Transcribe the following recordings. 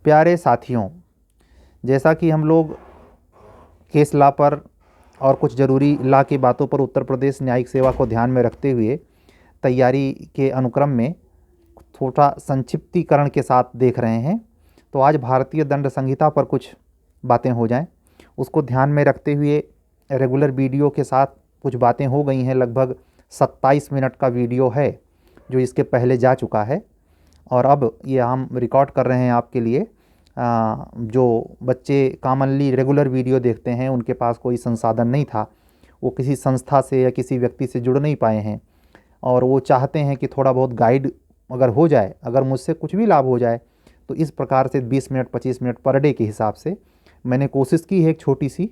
प्यारे साथियों, जैसा कि हम लोग केस लॉ पर और कुछ ज़रूरी लॉ की बातों पर उत्तर प्रदेश न्यायिक सेवा को ध्यान में रखते हुए तैयारी के अनुक्रम में थोड़ा संक्षिप्तीकरण के साथ देख रहे हैं, तो आज भारतीय दंड संहिता पर कुछ बातें हो जाएं, उसको ध्यान में रखते हुए रेगुलर वीडियो के साथ कुछ बातें हो गई हैं। लगभग 27 मिनट का वीडियो है जो इसके पहले जा चुका है, और अब ये हम रिकॉर्ड कर रहे हैं आपके लिए। जो बच्चे कॉमनली रेगुलर वीडियो देखते हैं, उनके पास कोई संसाधन नहीं था, वो किसी संस्था से या किसी व्यक्ति से जुड़ नहीं पाए हैं, और वो चाहते हैं कि थोड़ा बहुत गाइड अगर हो जाए, अगर मुझसे कुछ भी लाभ हो जाए, तो इस प्रकार से 20 मिनट 25 मिनट पर डे के हिसाब से मैंने कोशिश की है। एक छोटी सी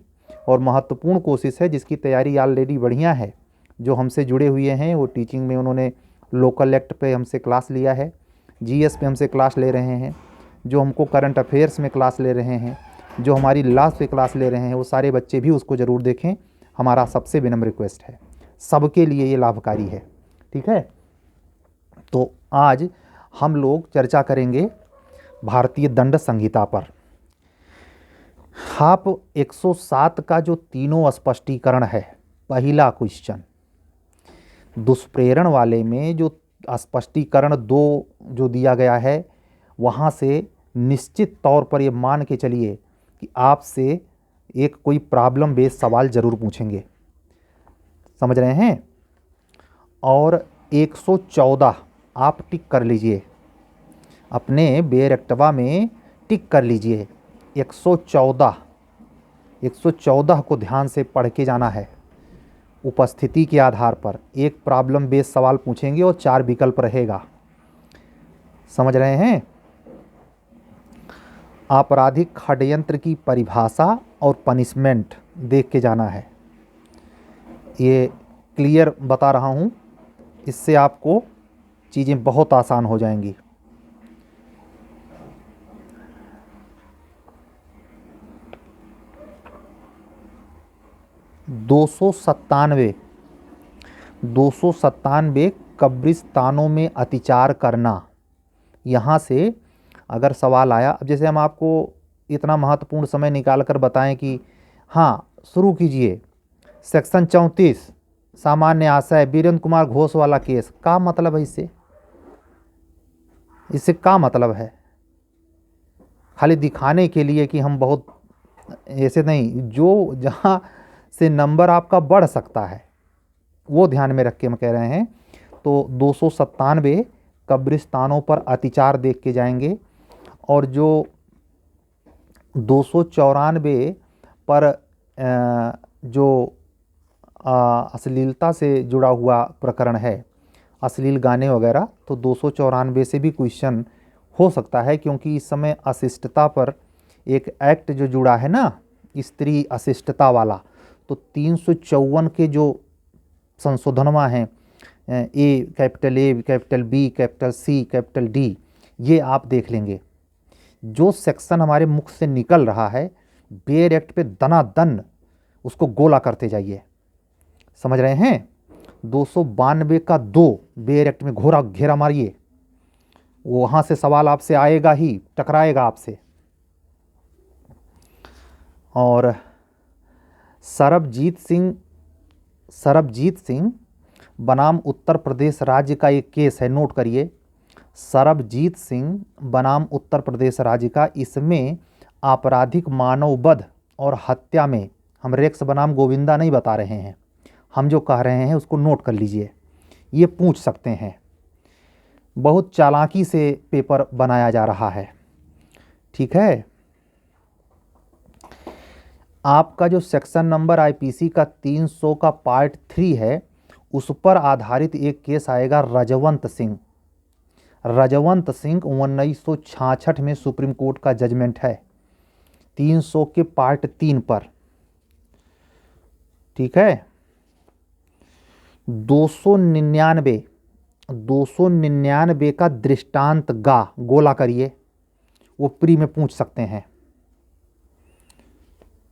और महत्वपूर्ण कोशिश है जिसकी तैयारी ऑलरेडी बढ़िया है। जो हमसे जुड़े हुए हैं वो टीचिंग में उन्होंने लोकल एक्ट पे हमसे क्लास लिया है, जीएस पे हमसे क्लास ले रहे हैं, जो हमको करंट अफेयर्स में क्लास ले रहे हैं, जो हमारी लॉ पे क्लास ले रहे हैं, वो सारे बच्चे भी उसको ज़रूर देखें। हमारा सबसे विनम्र रिक्वेस्ट है, सबके लिए ये लाभकारी है। ठीक है, तो आज हम लोग चर्चा करेंगे भारतीय दंड संहिता पर। आप 107 का जो तीनों स्पष्टीकरण है, पहला क्वेश्चन दुष्प्रेरण वाले में जो स्पष्टीकरण 2 जो दिया गया है, वहाँ से निश्चित तौर पर ये मान के चलिए कि आपसे एक कोई प्रॉब्लम बेस्ड सवाल ज़रूर पूछेंगे, समझ रहे हैं। और 114 आप टिक कर लीजिए, अपने बेरक्टवा में टिक कर लीजिए। 114 को ध्यान से पढ़ के जाना है। उपस्थिति के आधार पर एक प्रॉब्लम बेस्ड सवाल पूछेंगे और 4 विकल्प रहेगा, समझ रहे हैं। आपराधिक षड्यंत्र की परिभाषा और पनिशमेंट देख के जाना है। ये क्लियर बता रहा हूँ, इससे आपको चीज़ें बहुत आसान हो जाएंगी। दो सौ सत्तानवे कब्रिस्तानों में अतिचार करना। यहाँ से अगर सवाल आया, अब जैसे हम आपको इतना महत्वपूर्ण समय निकाल कर बताएं कि हाँ शुरू कीजिए, सेक्शन 34 सामान्य आशय वीरेंद्र कुमार घोष वाला केस, क्या मतलब है इससे क्या मतलब है? खाली दिखाने के लिए कि हम बहुत ऐसे नहीं, जो जहाँ से नंबर आपका बढ़ सकता है वो ध्यान में रख के हम कह रहे हैं। तो 297 कब्रिस्तानों पर अतिचार देख के जाएंगे, और जो 294 पर जो अश्लीलता से जुड़ा हुआ प्रकरण है, अश्लील गाने वगैरह, तो 294 से भी क्वेश्चन हो सकता है, क्योंकि इस समय अशिष्टता पर एक एक्ट जो जुड़ा है ना, स्त्री अशिष्टता वाला, तो 354 के जो संशोधनवा हैं, capital A, capital B, capital C, capital D, ये आप देख लेंगे। जो सेक्शन हमारे मुख से निकल रहा है, बेयर एक्ट पे दनादन उसको गोला करते जाइए, समझ रहे हैं। 292 का 2 बेयर एक्ट में घोरा घेरा मारिए, वहाँ से सवाल आपसे आएगा ही, टकराएगा आपसे। और सरबजीत सिंह बनाम उत्तर प्रदेश राज्य का एक केस है, नोट करिए। सरबजीत सिंह बनाम उत्तर प्रदेश राज्य का, इसमें आपराधिक मानववध और हत्या में हम रेक्स बनाम गोविंदा नहीं बता रहे हैं, हम जो कह रहे हैं उसको नोट कर लीजिए। ये पूछ सकते हैं, बहुत चालाकी से पेपर बनाया जा रहा है। ठीक है, आपका जो सेक्शन नंबर आईपीसी का 300 का पार्ट 3 है, उस पर आधारित एक केस आएगा रजवंत सिंह 1966 में सुप्रीम कोर्ट का जजमेंट है, 300 के पार्ट 3 पर। ठीक है, 299 का दृष्टांत गोला करिए, वो प्री में पूछ सकते हैं।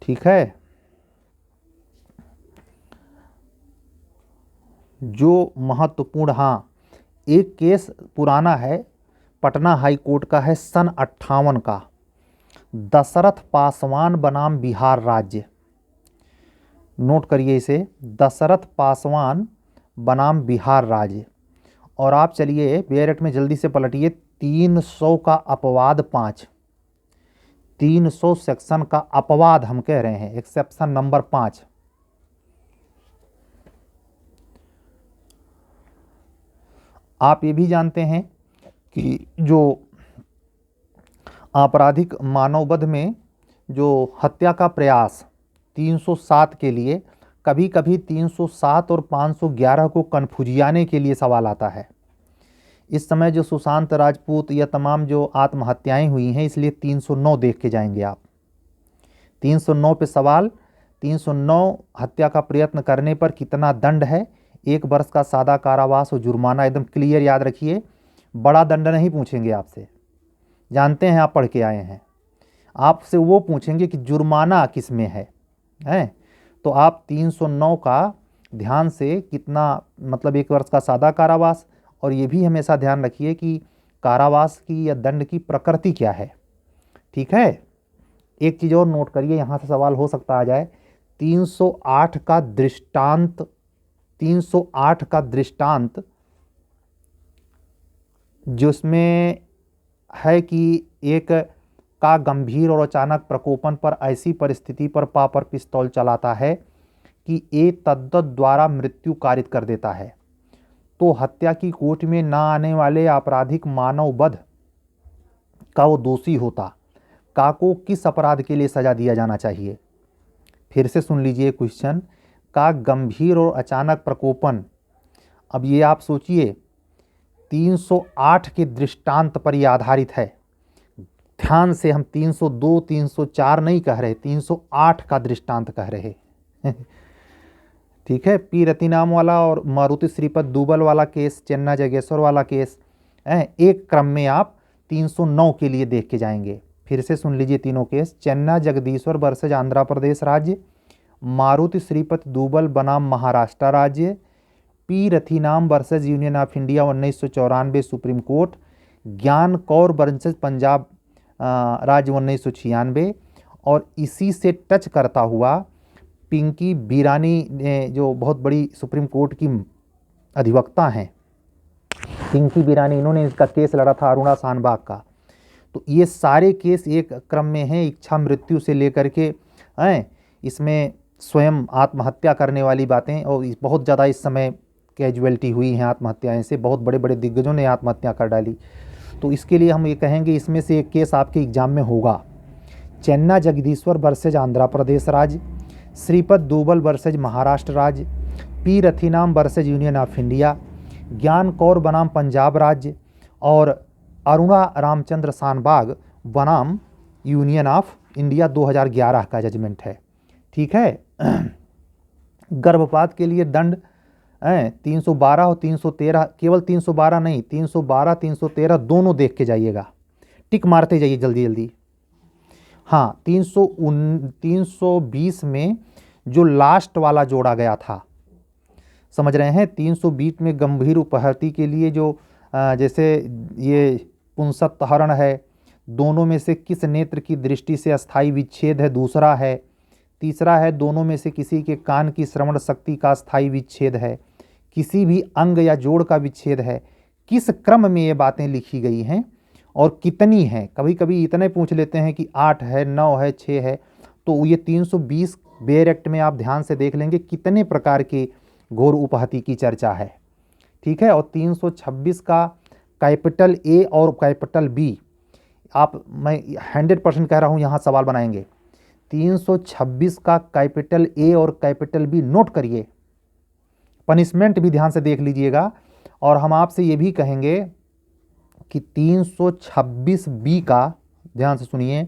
ठीक है, जो महत्वपूर्ण, हाँ एक केस पुराना है, पटना हाई कोर्ट का है, सन 58 का, दशरथ पासवान बनाम बिहार राज्य। नोट करिए इसे, दशरथ पासवान बनाम बिहार राज्य। और आप चलिए बेरेट में जल्दी से पलटिए, 300 का अपवाद 5, 300 सेक्शन का अपवाद हम कह रहे हैं, एक्सेप्शन नंबर 5। आप ये भी जानते हैं कि जो आपराधिक मानववध में जो हत्या का प्रयास 307 के लिए कभी कभी 307 और 511 को कन्फ्यूजियाने के लिए सवाल आता है। इस समय जो सुशांत राजपूत या तमाम जो आत्महत्याएं हुई हैं, इसलिए 309 देख के जाएंगे आप। 309 पे सवाल, 309 हत्या का प्रयत्न करने पर कितना दंड है? 1 वर्ष का सादा कारावास और जुर्माना, एकदम क्लियर याद रखिए। बड़ा दंड नहीं पूछेंगे आपसे, जानते हैं आप पढ़ के आए हैं। आपसे वो पूछेंगे कि जुर्माना किस में है, हैं? तो आप 309 का ध्यान से कितना, मतलब 1 वर्ष का सादा कारावास, और ये भी हमेशा ध्यान रखिए कि कारावास की या दंड की प्रकृति क्या है। ठीक है, एक चीज़ और नोट करिए, यहाँ से सवाल हो सकता आ जाए। 308 का दृष्टांत, 308 का दृष्टांत जिसमें है कि एक का गंभीर और अचानक प्रकोपन पर ऐसी परिस्थिति पर पापर पिस्तौल चलाता है कि एक तद्दत द्वारा मृत्यु कारित कर देता है, तो हत्या की कोर्ट में न आने वाले आपराधिक मानववध का वो दोषी होता, का को किस अपराध के लिए सजा दिया जाना चाहिए? फिर से सुन लीजिए क्वेश्चन, का गंभीर और अचानक प्रकोपन। अब ये आप सोचिए, 308 के दृष्टांत पर यह आधारित है। ध्यान से, हम 302 304 नहीं कह रहे, 308 का दृष्टांत कह रहे। ठीक है, पी रतिनाम वाला और मारुति श्रीपत दूबल वाला केस, चेन्ना जगेश्वर वाला केस, एक क्रम में आप 309 के लिए देख के जाएंगे। फिर से सुन लीजिए तीनों केस, चेन्ना जगदीश्वर वर्सेज आंध्र प्रदेश राज्य, मारुति श्रीपत दूबल बनाम महाराष्ट्र राज्य, P Rathinam versus Union of India 1994 Supreme Court, Gyan Kaur versus Punjab राज्य 1996, और इसी से टच करता हुआ पिंकी बिरानी ने, जो बहुत बड़ी सुप्रीम कोर्ट की अधिवक्ता हैं, पिंकी बिरानी, इन्होंने इसका केस लड़ा था अरुणा शानबाग का। तो ये सारे केस एक क्रम में हैं, इच्छा मृत्यु से लेकर के इसमें स्वयं आत्महत्या करने वाली बातें, और बहुत ज़्यादा इस समय कैजुअलिटी हुई हैं आत्महत्याएं से, बहुत बड़े बड़े दिग्गजों ने आत्महत्या कर डाली। तो इसके लिए हम ये कहेंगे इसमें से एक केस आपके एग्जाम में होगा, चेन्ना जगदीश्वर वर्सेज आंध्र प्रदेश राज्य, श्रीपत दूबल वर्सेज महाराष्ट्र राज्य, P Rathinam versus Union of India, Gyan Kaur बनाम पंजाब राज्य, और अरुणा रामचंद्र शानबाग बनाम यूनियन ऑफ इंडिया 2011 का जजमेंट है। ठीक है, गर्भपात के लिए दंड 312 और 313, केवल 312 नहीं, 312 313 दोनों देख के जाइएगा, टिक मारते जाइए जल्दी जल्दी। हाँ, 320 में जो लास्ट वाला जोड़ा गया था, समझ रहे हैं, 320 में गंभीर उपहति के लिए जो जैसे ये पुंसक हरण है, दोनों में से किस नेत्र की दृष्टि से अस्थायी विच्छेद है, दूसरा है। तीसरा है दोनों में से किसी के कान की श्रवण शक्ति का अस्थायी विच्छेद है, किसी भी अंग या जोड़ का विच्छेद है। किस क्रम में ये बातें लिखी गई हैं और कितनी हैं? कभी कभी इतने पूछ लेते हैं कि 8 है, 9 है, 6 है। तो ये 320 बेयर एक्ट में आप ध्यान से देख लेंगे कितने प्रकार की घोर उपहति की चर्चा है। ठीक है, और 326 का कैपिटल ए और कैपिटल बी, आप, मैं 100% कह रहा हूँ, यहाँ सवाल बनाएंगे। 326 का कैपिटल ए और कैपिटल बी नोट करिए, पनिशमेंट भी ध्यान से देख लीजिएगा। और हम आपसे ये भी कहेंगे कि 326 बी का, ध्यान से सुनिए,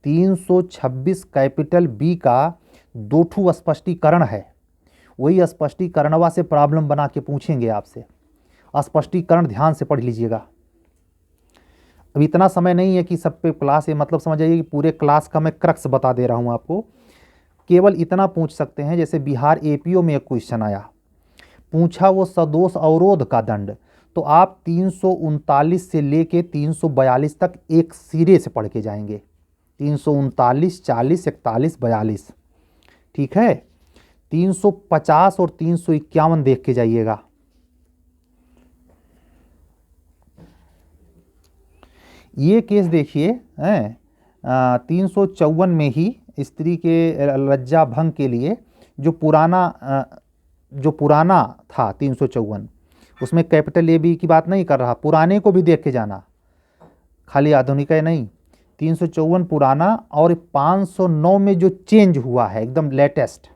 326 कैपिटल बी का 2 स्पष्टीकरण है। वही स्पष्टीकरणवा से प्रॉब्लम बना के पूछेंगे आपसे, स्पष्टीकरण ध्यान से पढ़ लीजिएगा। अब इतना समय नहीं है कि सब पे क्लास है, मतलब समझ जाइए कि पूरे क्लास का मैं क्रक्स बता दे रहा हूँ आपको। केवल इतना पूछ सकते हैं, जैसे बिहार एपीओ में एक क्वेश्चन आया, पूछा वो सदोष अवरोध का दंड, तो आप 339 से लेके 342 तक एक सिरे से पढ़ के जाएंगे। 339, 40, 41, 42। ठीक है, 350 और 351 देख के जाइएगा। ये केस देखिए हैं, 354 में ही स्त्री के लज्जा भंग के लिए जो पुराना था 354, उसमें कैपिटल ए बी की बात नहीं कर रहा, पुराने को भी देख के जाना, खाली आधुनिक है नहीं। 354 पुराना और 509 में जो चेंज हुआ है एकदम लेटेस्ट,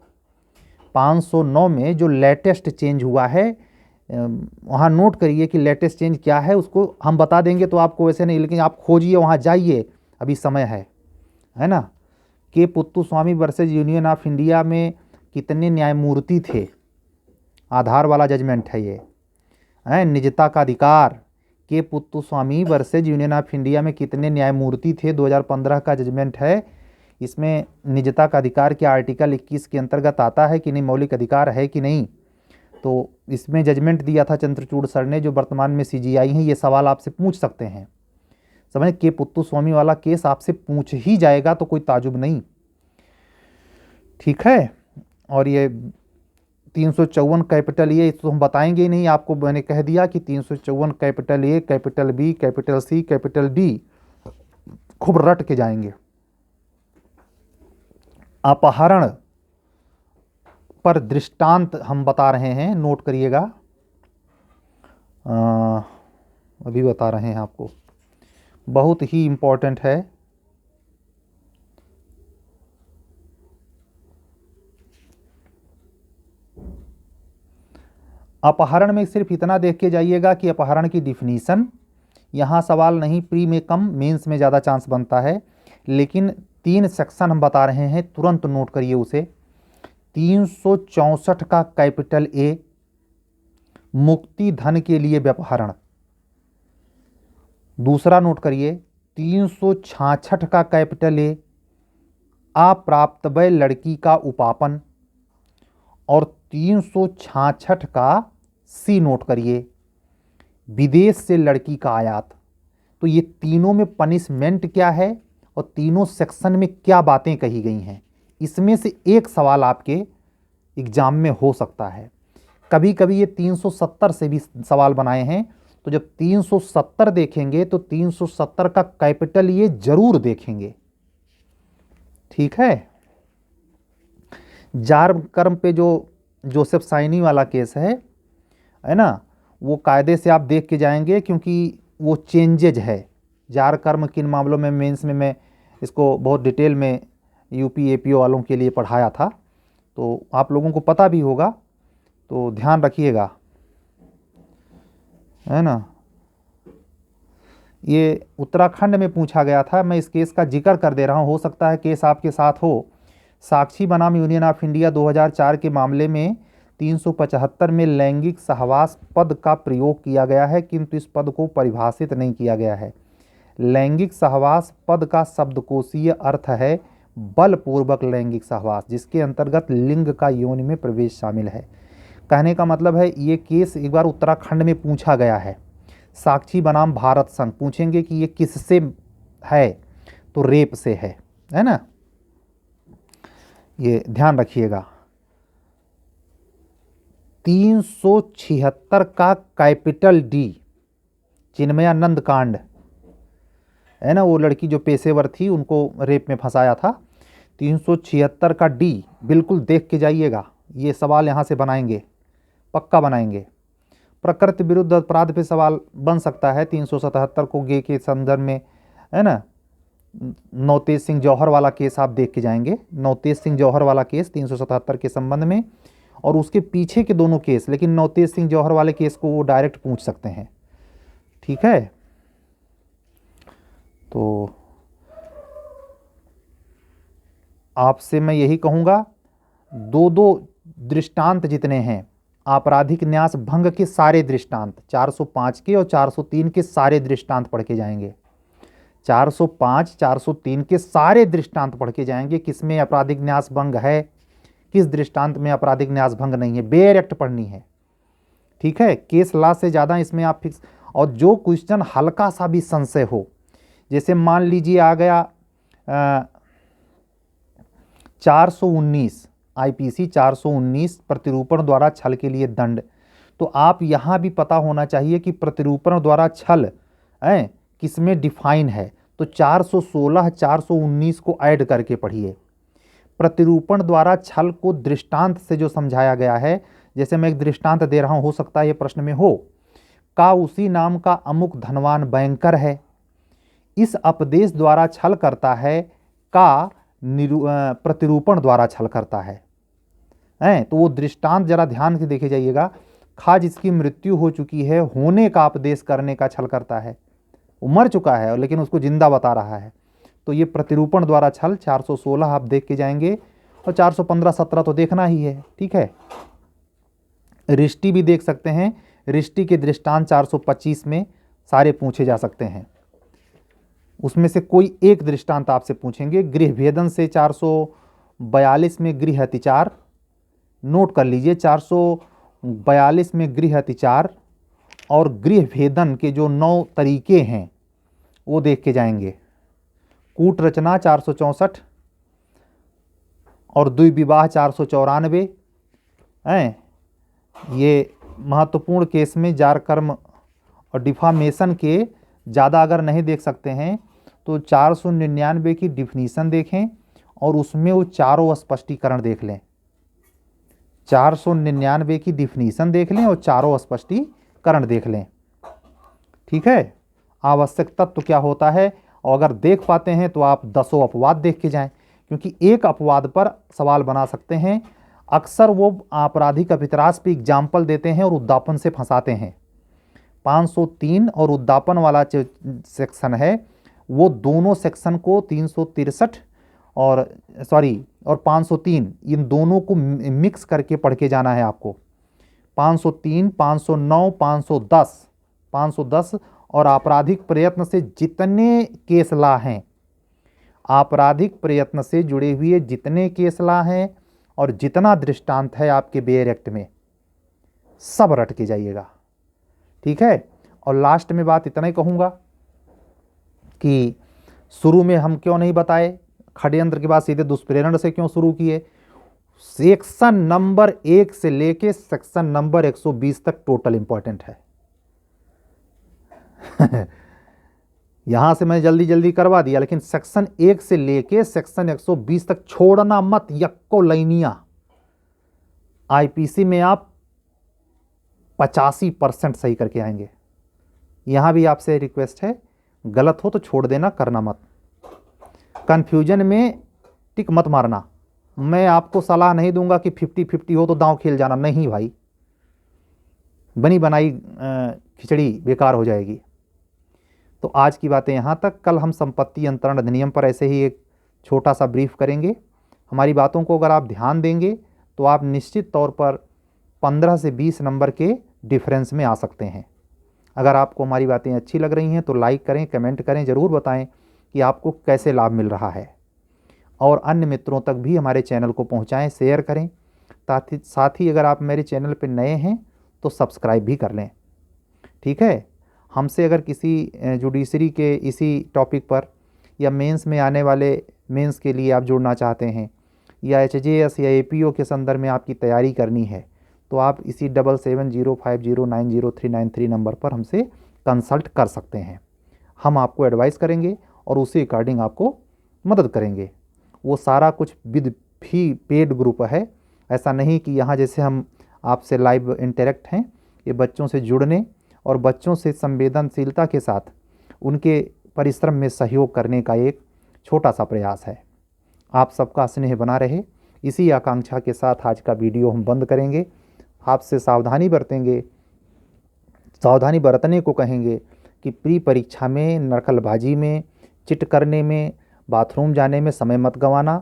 509 में जो लेटेस्ट चेंज हुआ है, वहाँ नोट करिए कि लेटेस्ट चेंज क्या है, उसको हम बता देंगे तो आपको वैसे नहीं, लेकिन आप खोजिए, वहाँ जाइए, अभी समय है ना। के Puttaswamy versus Union of India में कितने न्यायमूर्ति थे, आधार वाला जजमेंट है ये, है निजता का अधिकार। के Puttaswamy versus Union of India में कितने न्यायमूर्ति थे, 2015 का जजमेंट है। इसमें निजता का अधिकार के आर्टिकल 21 के अंतर्गत आता है कि नहीं, मौलिक अधिकार है कि नहीं। तो इसमें जजमेंट दिया था चंद्रचूड़ सर ने, जो वर्तमान में सीजीआई हैं। ये सवाल आपसे पूछ सकते हैं, समझे, के पुत्तुस्वामी वाला केस आपसे पूछ ही जाएगा तो कोई ताजुब नहीं। ठीक है, और ये 354 कैपिटल ए तो हम बताएंगे ही नहीं, आपको मैंने कह दिया कि 354 capital A, capital B, capital C, capital D खूब रट के जाएंगे। अपहरण पर दृष्टांत हम बता रहे हैं, नोट करिएगा, अभी बता रहे हैं आपको, बहुत ही इम्पोर्टेंट है। अपहरण में सिर्फ इतना देख के जाइएगा कि अपहरण की डिफिनीशन, यहाँ सवाल नहीं, प्री में कम, मेंस में ज़्यादा चांस बनता है, लेकिन 3 सेक्शन हम बता रहे हैं, तुरंत नोट करिए उसे। 364 का कैपिटल ए, मुक्ति धन के लिए व्यपहरण। दूसरा नोट करिए, 366 का कैपिटल ए, अप्राप्तवय लड़की का उपापन। और 366 का सी नोट करिए, विदेश से लड़की का आयात। तो ये तीनों में पनिशमेंट क्या है और तीनों सेक्शन में क्या बातें कही गई हैं, इसमें से एक सवाल आपके एग्जाम में हो सकता है। कभी कभी ये 370 से भी सवाल बनाए हैं, तो जब 370 देखेंगे तो 370 का कैपिटल ये जरूर देखेंगे। ठीक है, जार कर्म पे जो जोसेफ साइनी वाला केस है ना, वो कायदे से आप देख के जाएंगे, क्योंकि वो चेंजेज है। जार कर्म किन मामलों में, मेंस में मैं इसको बहुत डिटेल में यूपी एपीओ वालों के लिए पढ़ाया था, तो आप लोगों को पता भी होगा, तो ध्यान रखिएगा, है ना। ये उत्तराखंड में पूछा गया था, मैं इस केस का जिक्र कर दे रहा हूँ, हो सकता है केस आपके साथ हो। साक्षी बनाम यूनियन ऑफ इंडिया 2004 के मामले में 375 में लैंगिक सहवास पद का प्रयोग किया गया है, किंतु इस पद को परिभाषित नहीं किया गया है। लैंगिक सहवास पद का शब्दकोशीय अर्थ है बलपूर्वक लैंगिक सहवास, जिसके अंतर्गत लिंग का योनि में प्रवेश शामिल है। कहने का मतलब है ये केस एक बार उत्तराखंड में पूछा गया है, साक्षी बनाम भारत संघ। पूछेंगे कि ये किससे है, तो रेप से है ना, ये ध्यान रखिएगा। 376 का कैपिटल डी, चिन्मयानंद कांड, है ना, वो लड़की जो पेशेवर थी उनको रेप में फंसाया था। 376 का डी बिल्कुल देख के जाइएगा, ये सवाल यहाँ से बनाएंगे, पक्का बनाएंगे। प्रकृति विरुद्ध अपराध पे सवाल बन सकता है 377 को गे के संदर्भ में, है ना। नवतेज सिंह जौहर वाला केस आप देख के जाएंगे, नवतेज सिंह जौहर वाला केस 377 के संबंध में, और उसके पीछे के दोनों केस, लेकिन नवतेज सिंह जौहर वाले केस को वो डायरेक्ट पूछ सकते हैं। ठीक है, तो आपसे मैं यही कहूँगा, दो दृष्टांत जितने हैं, आपराधिक न्यास भंग के सारे दृष्टांत, 405 के और 403 के सारे दृष्टांत पढ़ के जाएंगे। 405, 403 के सारे दृष्टांत पढ़ के जाएंगे, किसमें आपराधिक न्यास भंग है, किस दृष्टांत में आपराधिक न्यास भंग नहीं है, बेयर एक्ट पढ़नी है। ठीक है, केस लॉ से ज़्यादा इसमें आप फिक्स, और जो क्वेश्चन हल्का सा भी संशय हो, जैसे मान लीजिए आ गया 419 IPC 419 प्रतिरूपण द्वारा छल के लिए दंड। तो आप यहाँ भी पता होना चाहिए कि प्रतिरूपण द्वारा छल किसमें डिफाइन है। तो 416 419 को ऐड करके पढ़िए। प्रतिरूपण द्वारा छल को दृष्टांत से जो समझाया गया है, जैसे मैं एक दृष्टांत दे रहा हूँ, हो सकता है ये प्रश्न में हो, का उसी नाम का अमुक धनवान बैंकर है, इस अपदेश द्वारा छल करता है, का प्रतिरूपण द्वारा छल करता है। तो वो दृष्टांत जरा ध्यान से देखे जाइएगा। खा जिसकी मृत्यु हो चुकी है, होने का उपदेश करने का छल करता है। वो मर चुका है लेकिन उसको जिंदा बता रहा है, तो ये प्रतिरूपण द्वारा छल 416 आप देख के जाएंगे, और 415 17 तो देखना ही है। ठीक है, रिष्टि भी देख सकते हैं। रिष्टि के दृष्टांत 425 में सारे पूछे जा सकते हैं, उसमें से कोई एक दृष्टांत आपसे पूछेंगे। गृह भेदन से 442 में गृह अतिचार, नोट कर लीजिए, 442 में गृह अतिचार और गृह भेदन के जो 9 तरीके हैं वो देख के जाएंगे। कूट रचना 464 और द्विविवाह 494 हैं। ये महत्वपूर्ण केस में जार कर्म और डिफामेशन के ज़्यादा अगर नहीं देख सकते हैं तो 499 की डिफिनीशन देखें और उसमें वो चारों स्पष्टीकरण देख लें। 499 की डिफिनीशन देख लें और चारों स्पष्टीकरण देख लें। ठीक है, आवश्यक तत्व क्या होता है, और अगर देख पाते हैं तो आप 10 अपवाद देख के जाएं, क्योंकि एक अपवाद पर सवाल बना सकते हैं। अक्सर वो आपराधिक अभितरास पे एग्जाम्पल देते हैं और उद्दापन से फंसाते हैं। 503 और उद्दापन वाला जो सेक्शन है वो दोनों सेक्शन को 363 और 503 इन दोनों को मिक्स करके पढ़ के जाना है आपको। 503, 509, 510 और आपराधिक प्रयत्न से जितने केस ला हैं, आपराधिक प्रयत्न से जुड़े हुए जितने केस ला हैं और जितना दृष्टांत है आपके बेयर एक्ट में, सब रट के जाइएगा। ठीक है, और लास्ट में बात इतना ही कहूँगा कि शुरू में हम क्यों नहीं बताए, षड्यंत्र के बाद सीधे दुष्प्रेरण से क्यों शुरू किए। सेक्शन नंबर 1 से लेके सेक्शन नंबर 120 तक टोटल इंपॉर्टेंट है। यहां से मैंने जल्दी जल्दी करवा दिया, लेकिन सेक्शन 1 से लेके सेक्शन 120 तक छोड़ना मत, यक्को लाइनिया। आईपीसी में आप 85% सही करके आएंगे। यहां भी आपसे रिक्वेस्ट है, गलत हो तो छोड़ देना, करना मत। कंफ्यूजन में टिक मत मारना। मैं आपको सलाह नहीं दूंगा कि 50-50 हो तो दांव खेल जाना, नहीं भाई, बनी बनाई खिचड़ी बेकार हो जाएगी। तो आज की बातें यहाँ तक। कल हम संपत्ति अंतरण अधिनियम पर ऐसे ही एक छोटा सा ब्रीफ करेंगे। हमारी बातों को अगर आप ध्यान देंगे तो आप निश्चित तौर पर 15 से 20 नंबर के डिफरेंस में आ सकते हैं। अगर आपको हमारी बातें अच्छी लग रही हैं तो लाइक करें, कमेंट करें, ज़रूर बताएं कि आपको कैसे लाभ मिल रहा है, और अन्य मित्रों तक भी हमारे चैनल को पहुंचाएं, शेयर करें। साथ ही अगर आप मेरे चैनल पर नए हैं तो सब्सक्राइब भी कर लें। ठीक है, हमसे अगर किसी जुडिशरी के इसी टॉपिक पर या मेंस में आने वाले मेंस के लिए आप जुड़ना चाहते हैं, या HJS या APO के संदर्भ में आपकी तैयारी करनी है, तो आप इसी 7705090393 नंबर पर हमसे कंसल्ट कर सकते हैं। हम आपको एडवाइस करेंगे और उसी अकॉर्डिंग आपको मदद करेंगे। वो सारा कुछ विद भी पेड ग्रुप है, ऐसा नहीं कि यहाँ जैसे हम आपसे लाइव इंटरेक्ट हैं। ये बच्चों से जुड़ने और बच्चों से संवेदनशीलता के साथ उनके परिश्रम में सहयोग करने का एक छोटा सा प्रयास है। आप सबका स्नेह बना रहे, इसी आकांक्षा के साथ आज का वीडियो हम बंद करेंगे। आपसे सावधानी बरतेंगे, सावधानी बरतने को कहेंगे कि प्री परीक्षा में, नकलबाजी में, चिट करने में, बाथरूम जाने में समय मत गंवाना,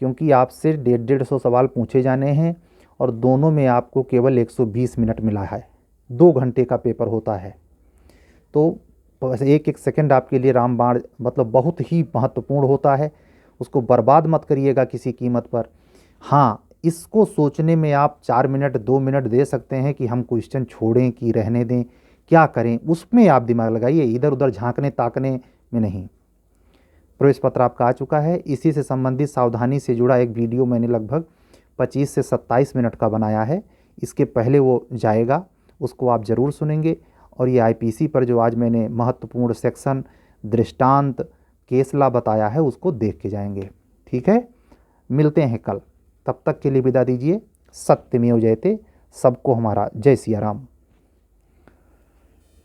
क्योंकि आपसे 150 सवाल पूछे जाने हैं और दोनों में आपको केवल 120 मिनट मिला है। 2 घंटे का पेपर होता है, तो एक एक सेकंड आपके लिए रामबाण मतलब बहुत ही महत्वपूर्ण होता है। उसको बर्बाद मत करिएगा किसी कीमत पर। हाँ, इसको सोचने में आप 4 मिनट 2 मिनट दे सकते हैं कि हम क्वेश्चन छोड़ें कि रहने दें, क्या करें, उसमें आप दिमाग लगाइए, इधर उधर झांकने ताकने में नहीं। प्रवेश पत्र आपका आ चुका है। इसी से संबंधित सावधानी से जुड़ा एक वीडियो मैंने लगभग 25 से 27 मिनट का बनाया है। इसके पहले वो जाएगा, उसको आप ज़रूर सुनेंगे। और ये आईपीसी पर जो आज मैंने महत्वपूर्ण सेक्शन, दृष्टांत, केस लॉ बताया है, उसको देख के जाएंगे। ठीक है, मिलते हैं कल। तब तक के लिए विदा दीजिए। सत्यमेव जयते। सबको हमारा जय सिया राम।